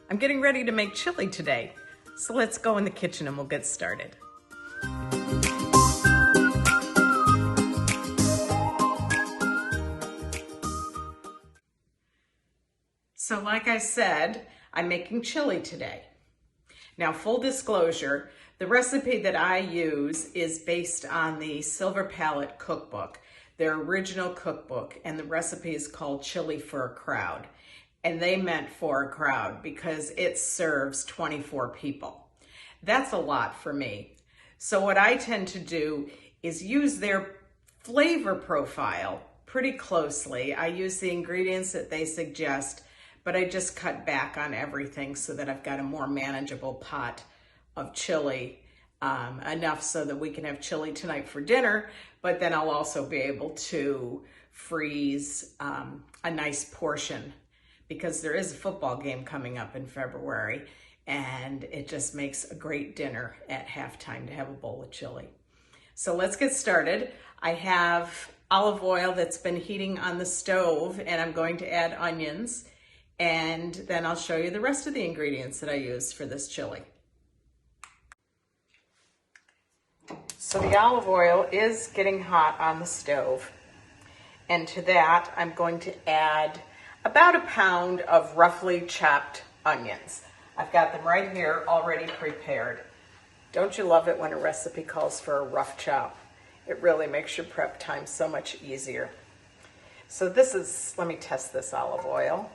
I'm getting ready to make chili today, so let's go in the kitchen and we'll get started. So like I said, I'm making chili today. Now, full disclosure, the recipe that I use is based on the Silver Palate cookbook, their original cookbook, and the recipe is called Chili for a Crowd. And they meant for a crowd because it serves 24 people. That's a lot for me. So what I tend to do is use their flavor profile pretty closely. I use the ingredients that they suggest, but I just cut back on everything so that I've got a more manageable pot of chili, enough so that we can have chili tonight for dinner, but then I'll also be able to freeze a nice portion because there is a football game coming up in February, and it just makes a great dinner at halftime to have a bowl of chili. So let's get started. I have olive oil that's been heating on the stove, and I'm going to add onions, and then I'll show you the rest of the ingredients that I use for this chili. So the olive oil is getting hot on the stove, and to that I'm going to add about a pound of roughly chopped onions. I've got them right here already prepared. Don't you love it when a recipe calls for a rough chop? It really makes your prep time so much easier. So this is, let me test this olive oil,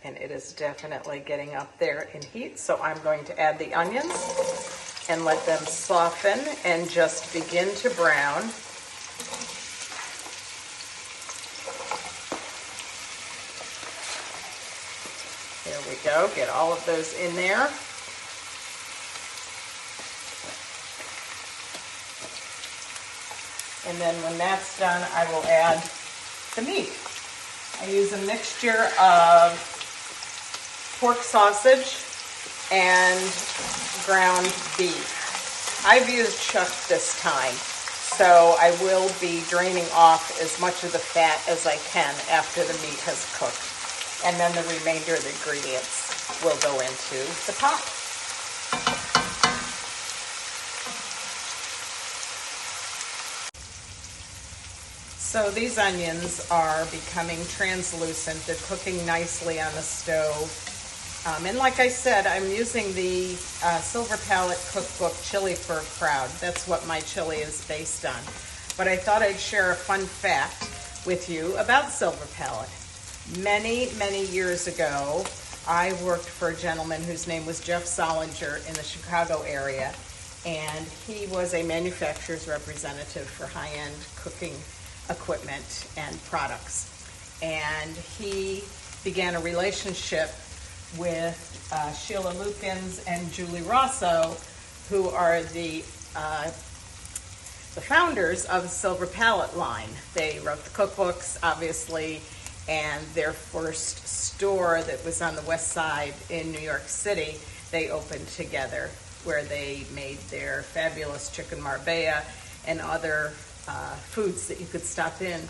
and it is definitely getting up there in heat. So I'm going to add the onions and let them soften and just begin to brown. There we go, get all of those in there. And then when that's done, I will add the meat. I use a mixture of pork sausage and ground beef. I've used chuck this time, so I will be draining off as much of the fat as I can after the meat has cooked. And then the remainder of the ingredients will go into the pot. So these onions are becoming translucent. They're cooking nicely on the stove. And like I said, I'm using the Silver Palate cookbook, Chili for a Crowd. That's what my chili is based on. But I thought I'd share a fun fact with you about Silver Palate. Many, many years ago, I worked for a gentleman whose name was Jeff Solinger in the Chicago area, and he was a manufacturer's representative for high-end cooking equipment and products. And he began a relationship with Sheila Lukens and Julie Rosso, who are the founders of the Silver Palate line. They wrote the cookbooks, obviously, and their first store that was on the west side in New York City, they opened together, where they made their fabulous chicken marbella and other foods that you could stop in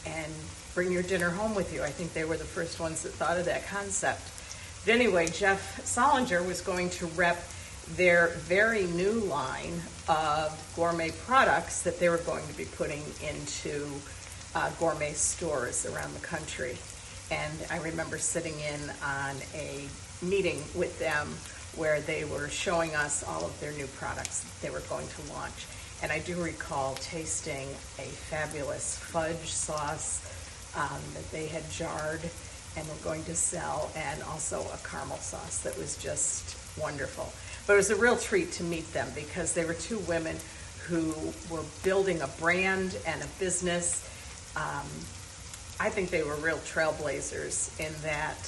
and bring your dinner home with you. I think they were the first ones that thought of that concept. But anyway, Jeff Solinger was going to rep their very new line of gourmet products that they were going to be putting into gourmet stores around the country. And I remember sitting in on a meeting with them where they were showing us all of their new products that they were going to launch. And I do recall tasting a fabulous fudge sauce that they had jarred and were going to sell, and also a caramel sauce that was just wonderful. But it was a real treat to meet them because they were two women who were building a brand and a business. I think they were real trailblazers in that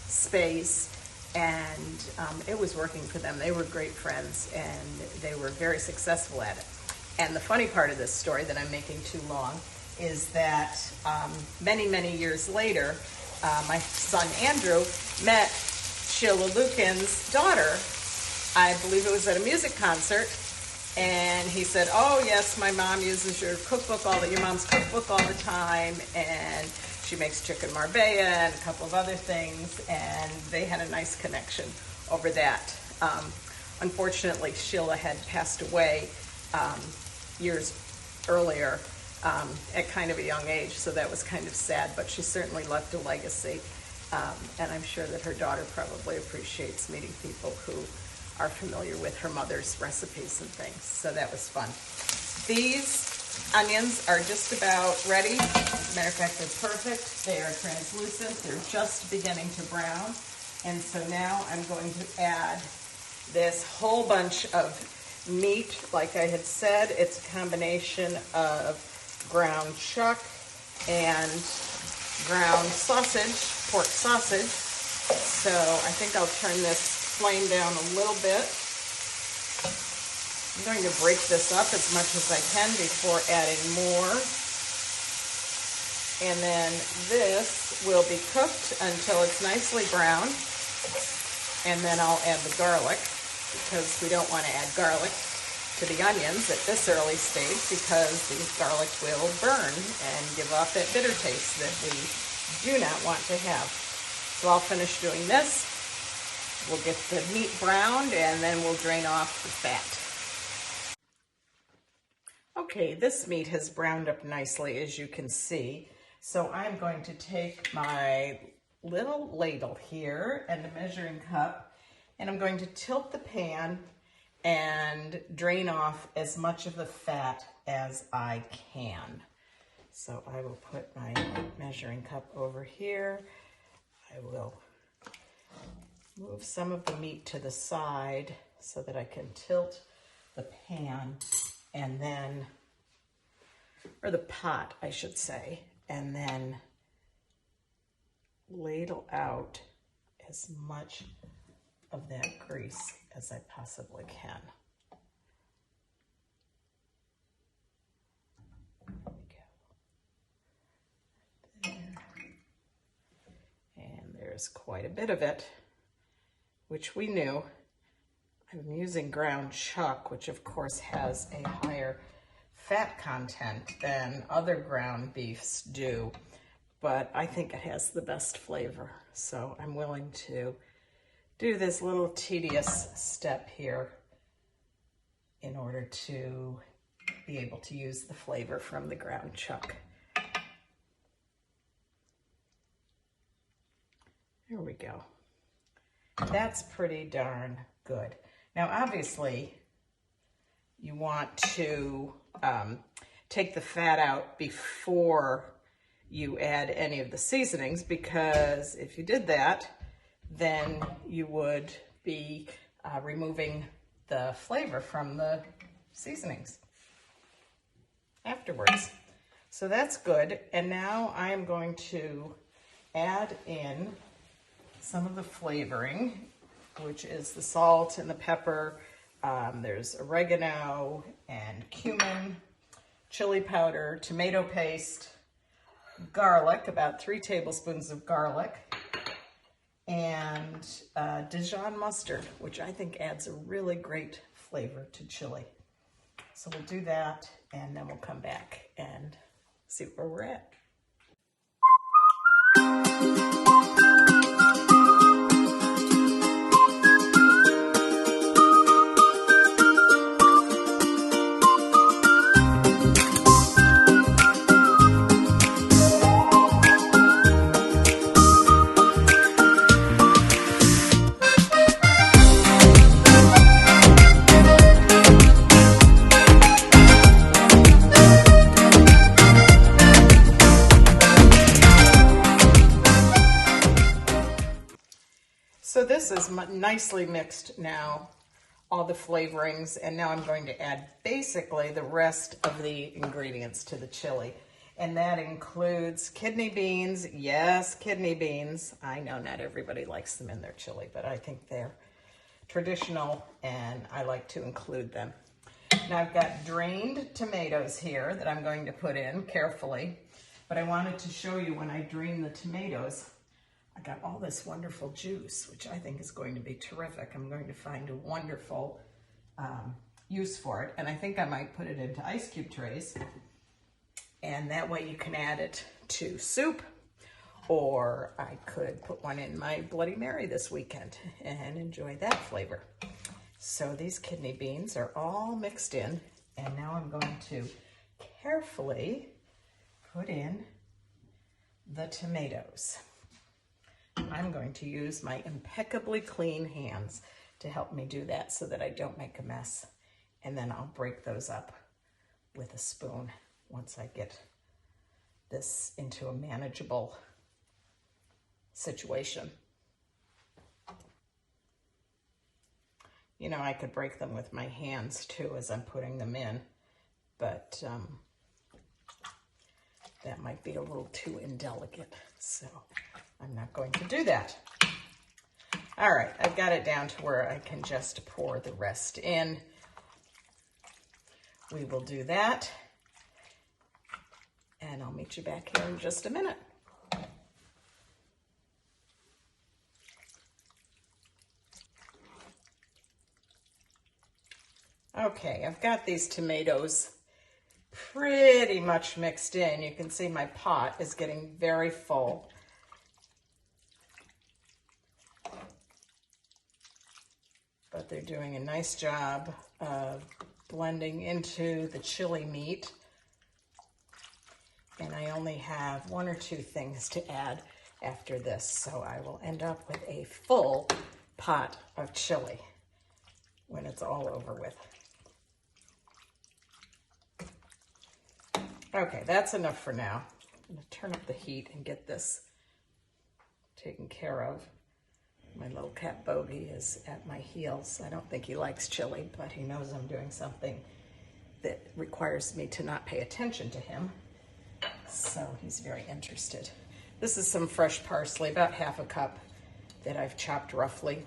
space, and it was working for them. They were great friends, and they were very successful at it. And the funny part of this story that I'm making too long is that many, many years later, my son Andrew met Sheila Lukens' daughter. I believe it was at a music concert, and he said, "Oh yes, my mom uses your mom's cookbook all the time, and she makes chicken marbella and a couple of other things," and they had a nice connection over that. Unfortunately, Sheila had passed away years earlier at kind of a young age, so that was kind of sad, but she certainly left a legacy. And I'm sure that her daughter probably appreciates meeting people who are familiar with her mother's recipes and things, so that was fun. These onions are just about ready. As a matter of fact, they're perfect. They are translucent. They're just beginning to brown. And so now I'm going to add this whole bunch of meat. Like I had said, it's a combination of ground chuck and ground sausage, pork sausage. So I think I'll turn this flame down a little bit. I'm going to break this up as much as I can before adding more. And then this will be cooked until it's nicely brown. And then I'll add the garlic, because we don't want to add garlic to the onions at this early stage, because the garlic will burn and give off that bitter taste that we do not want to have. So I'll finish doing this. We'll get the meat browned, and then we'll drain off the fat. Okay, this meat has browned up nicely, as you can see. So I'm going to take my little ladle here and a measuring cup, and I'm going to tilt the pan and drain off as much of the fat as I can. So I will put my measuring cup over here. I will move some of the meat to the side so that I can tilt the pan and then, or the pot, I should say, and then ladle out as much of that grease as I possibly can. There we go. There. And there's quite a bit of it, which we knew. I'm using ground chuck, which of course has a higher fat content than other ground beefs do, but I think it has the best flavor. So I'm willing to do this little tedious step here in order to be able to use the flavor from the ground chuck. There we go. That's pretty darn good. Now, obviously, you want to take the fat out before you add any of the seasonings, because if you did that, then you would be removing the flavor from the seasonings afterwards. So that's good. And now I am going to add in some of the flavoring, which is the salt and the pepper. There's oregano and cumin, chili powder, tomato paste, garlic, about 3 tablespoons of garlic, and Dijon mustard, which I think adds a really great flavor to chili. So we'll do that, and then we'll come back and see where we're at. So this is nicely mixed now, all the flavorings, and now I'm going to add basically the rest of the ingredients to the chili. And that includes kidney beans. Yes, kidney beans. I know not everybody likes them in their chili, but I think they're traditional and I like to include them. Now I've got drained tomatoes here that I'm going to put in carefully, but I wanted to show you when I drain the tomatoes, I got all this wonderful juice, which I think is going to be terrific. I'm going to find a wonderful use for it. And I think I might put it into ice cube trays. And that way you can add it to soup, or I could put one in my Bloody Mary this weekend and enjoy that flavor. So these kidney beans are all mixed in, and now I'm going to carefully put in the tomatoes. I'm going to use my impeccably clean hands to help me do that so that I don't make a mess. And then I'll break those up with a spoon once I get this into a manageable situation. You know, I could break them with my hands too as I'm putting them in, but that might be a little too indelicate, so I'm not going to do that. All right, I've got it down to where I can just pour the rest in. We will do that, and I'll meet you back here in just a minute. Okay, I've got these tomatoes pretty much mixed in. You can see my pot is getting very full. But they're doing a nice job of blending into the chili meat. And I only have 1 or 2 things to add after this, so I will end up with a full pot of chili when it's all over with. Okay, that's enough for now. I'm going to turn up the heat and get this taken care of. My little cat Bogey is at my heels. I don't think he likes chili, but he knows I'm doing something that requires me to not pay attention to him. So he's very interested. This is some fresh parsley, about 1/2 cup that I've chopped roughly.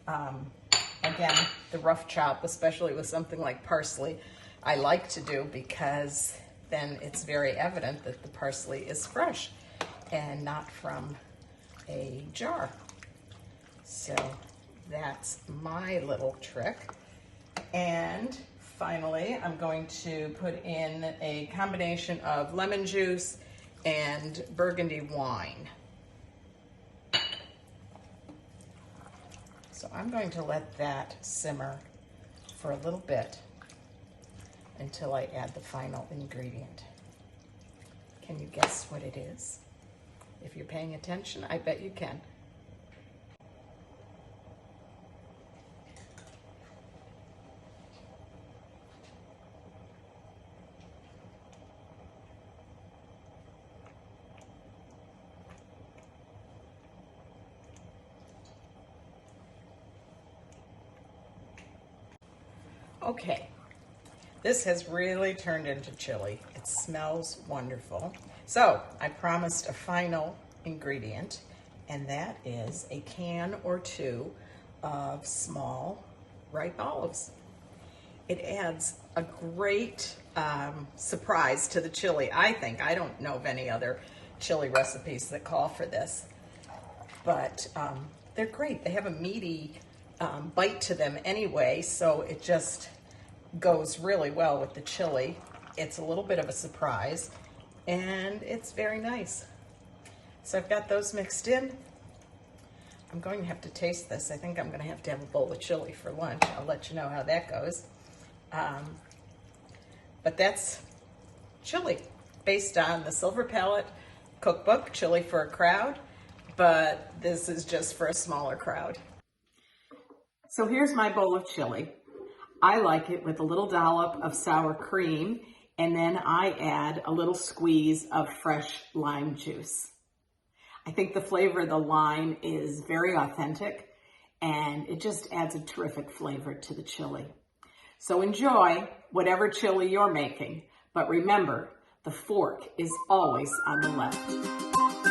Again, the rough chop, especially with something like parsley, I like to do because then it's very evident that the parsley is fresh and not from a jar. So that's my little trick. And finally, I'm going to put in a combination of lemon juice and burgundy wine. So I'm going to let that simmer for a little bit until I add the final ingredient. Can you guess what it is? If you're paying attention, I bet you can. Okay, this has really turned into chili. It smells wonderful. So I promised a final ingredient, and that is a can or 2 of small ripe olives. It adds a great surprise to the chili, I think. I don't know of any other chili recipes that call for this, but they're great. They have a meaty bite to them anyway, so it just goes really well with the chili. It's a little bit of a surprise, and it's very nice. So I've got those mixed in. I'm going to have to taste this. I think I'm going to have a bowl of chili for lunch. I'll let you know how that goes. But that's chili based on the Silver Palate cookbook, Chili for a Crowd, but this is just for a smaller crowd. So here's my bowl of chili. I like it with a little dollop of sour cream, and then I add a little squeeze of fresh lime juice. I think the flavor of the lime is very authentic, and it just adds a terrific flavor to the chili. So enjoy whatever chili you're making, but remember, the fork is always on the left.